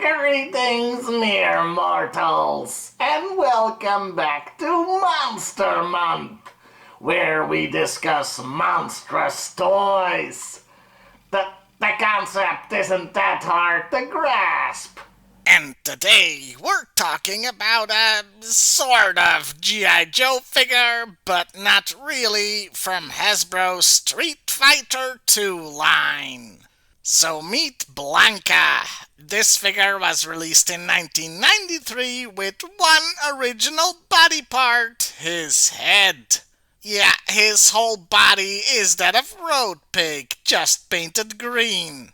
Greetings, mere mortals, and welcome back to Monster Month, where we discuss monstrous toys. The concept isn't that hard to grasp. And today we're talking about a sort of G.I. Joe figure, but not really, from Hasbro's Street Fighter 2 line. So meet Blanka. This figure was released in 1993 with one original body part, his head. Yeah, his whole body is that of Road Pig, just painted green.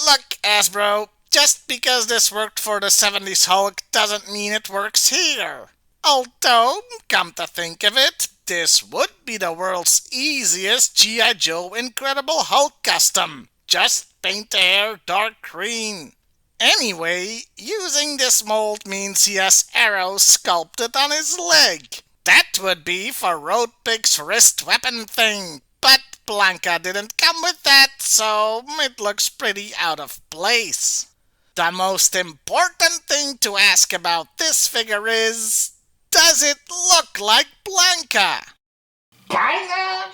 Look, Hasbro, just because this worked for the 70s Hulk doesn't mean it works here. Although, come to think of it, this would be the world's easiest G.I. Joe Incredible Hulk custom. Just paint the hair dark green. Anyway, using this mold means he has arrows sculpted on his leg. That would be for Road Pig's wrist weapon thing, but Blanka didn't come with that, so it looks pretty out of place. The most important thing to ask about this figure is, does it look like Blanka? Kinda?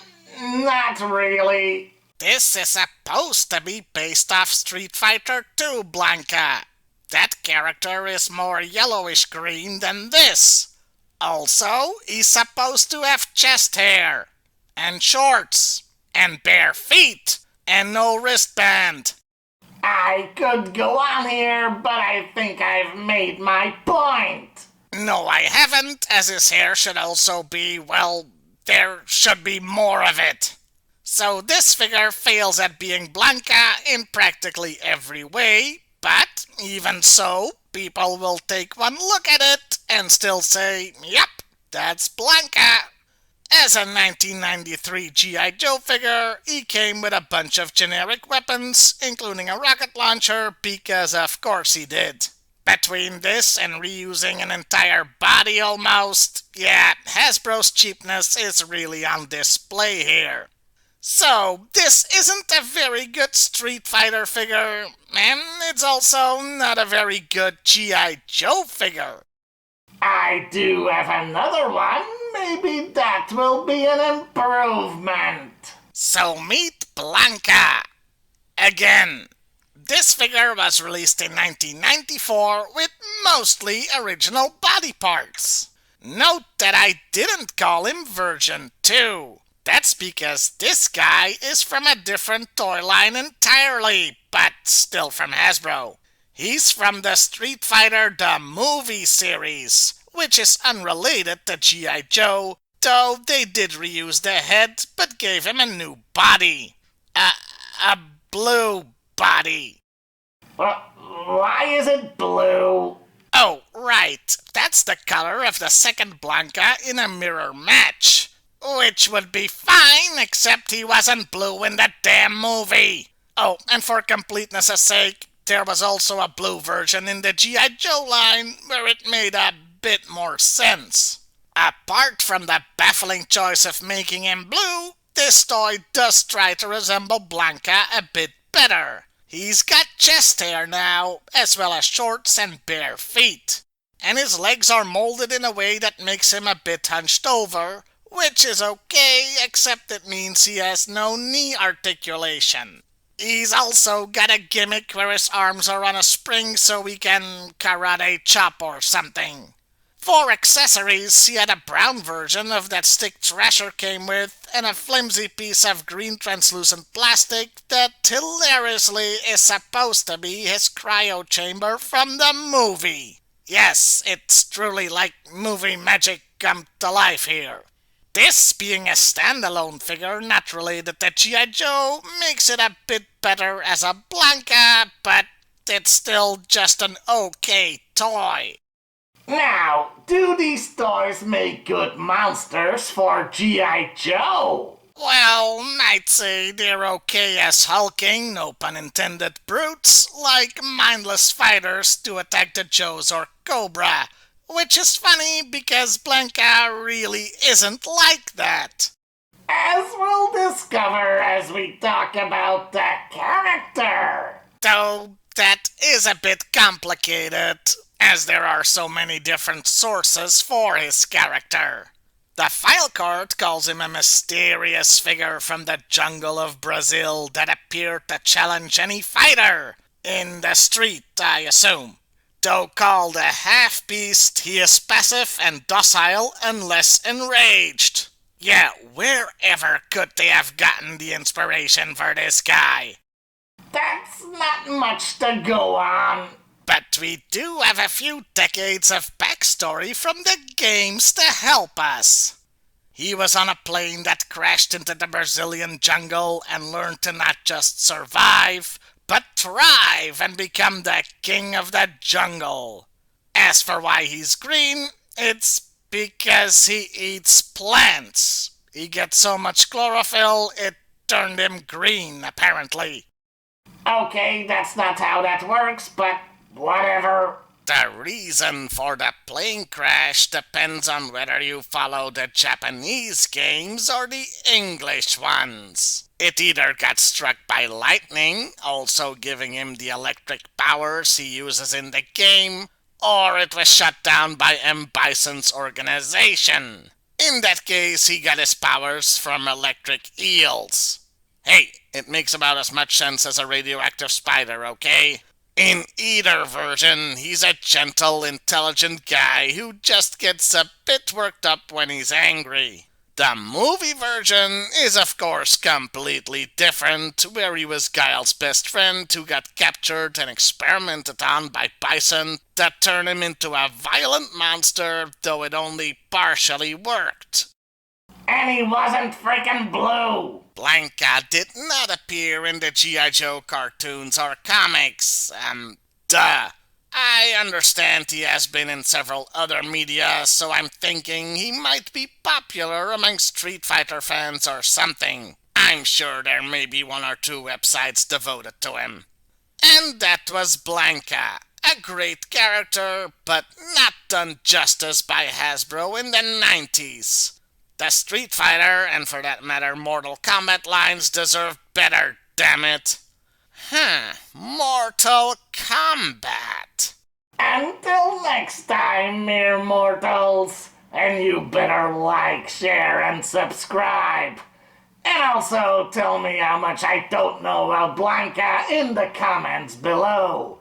Not really. This is supposed to be based off Street Fighter 2 Blanka. That character is more yellowish green than this. Also, he's supposed to have chest hair, and shorts, and bare feet, and no wristband. I could go on here, but I think I've made my point. No, I haven't, as his hair should also be, well, there should be more of it. So this figure fails at being Blanka in practically every way, but even so, people will take one look at it and still say, yep, that's Blanka. As a 1993 G.I. Joe figure, he came with a bunch of generic weapons, including a rocket launcher, because of course he did. Between this and reusing an entire body almost, yeah, Hasbro's cheapness is really on display here. So, this isn't a very good Street Fighter figure, and it's also not a very good G.I. Joe figure. I do have another one. Maybe that will be an improvement. So meet Blanka. Again, this figure was released in 1994 with mostly original body parts. Note that I didn't call him version 2. That's because this guy is from a different toy line entirely, but still from Hasbro. He's from the Street Fighter the Movie series, which is unrelated to G.I. Joe, though they did reuse the head but gave him a new body. A blue body. Why is it blue? Oh, right. That's the color of the second Blanka in a mirror match. Which would be fine, except he wasn't blue in the damn movie. Oh, and for completeness' sake, there was also a blue version in the G.I. Joe line where it made a bit more sense. Apart from the baffling choice of making him blue, this toy does try to resemble Blanka a bit better. He's got chest hair now, as well as shorts and bare feet. And his legs are molded in a way that makes him a bit hunched over, which is okay, except it means he has no knee articulation. He's also got a gimmick where his arms are on a spring so he can karate chop or something. For accessories, he had a brown version of that stick Thrasher came with, and a flimsy piece of green translucent plastic that hilariously is supposed to be his cryo chamber from the movie. Yes, it's truly like movie magic come to life here. This being a standalone figure not related to G.I. Joe makes it a bit better as a Blanka, but it's still just an okay toy. Now, do these toys make good monsters for G.I. Joe? Well, I'd say they're okay as hulking, no pun intended, brutes, like mindless fighters to attack the Joes or Cobra. Which is funny because Blanka really isn't like that. As we'll discover as we talk about the character. Though that is a bit complicated, as there are so many different sources for his character. The file card calls him a mysterious figure from the jungle of Brazil that appeared to challenge any fighter. In the street, I assume. Though called a half-beast, he is passive and docile unless enraged. Yeah, wherever could they have gotten the inspiration for this guy? That's not much to go on. But we do have a few decades of backstory from the games to help us. He was on a plane that crashed into the Brazilian jungle and learned to not just survive, but thrive and become the king of the jungle. As for why he's green, it's because he eats plants. He gets so much chlorophyll, it turned him green, apparently. Okay, that's not how that works, but whatever. The reason for the plane crash depends on whether you follow the Japanese games or the English ones. It either got struck by lightning, also giving him the electric powers he uses in the game, or it was shut down by M. Bison's organization. In that case, he got his powers from electric eels. Hey, it makes about as much sense as a radioactive spider, okay? In either version, he's a gentle, intelligent guy who just gets a bit worked up when he's angry. The movie version is of course completely different, where he was Guile's best friend who got captured and experimented on by Bison that turned him into a violent monster, though it only partially worked. And he wasn't freaking blue. Blanka did not appear in the G.I.Joe cartoons or comics. Duh. I understand he has been in several other media, so I'm thinking he might be popular among Street Fighter fans or something. I'm sure there may be one or two websites devoted to him. And that was Blanka. A great character, but not done justice by Hasbro in the 90s. The Street Fighter, and for that matter Mortal Kombat lines deserve better, damn it. Mortal Kombat. Until next time, mere mortals. And you better like, share, and subscribe. And also tell me how much I don't know about Blanka in the comments below.